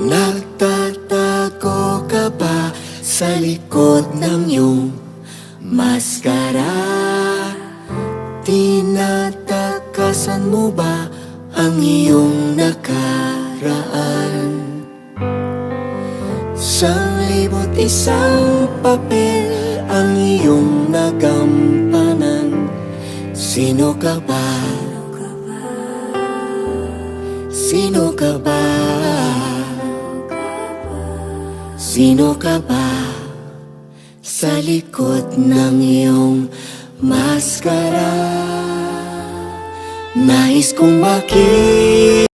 Nagtatago ka ba sa likod ng iyong maskara? Tinatakasan mo ba ang iyong nakaraan? Sa 1,001 papel ang iyong nagampanan. Sino ka ba? Sino ka ba? Sino ka ba sa likod ng iyong maskara? Nais kong makita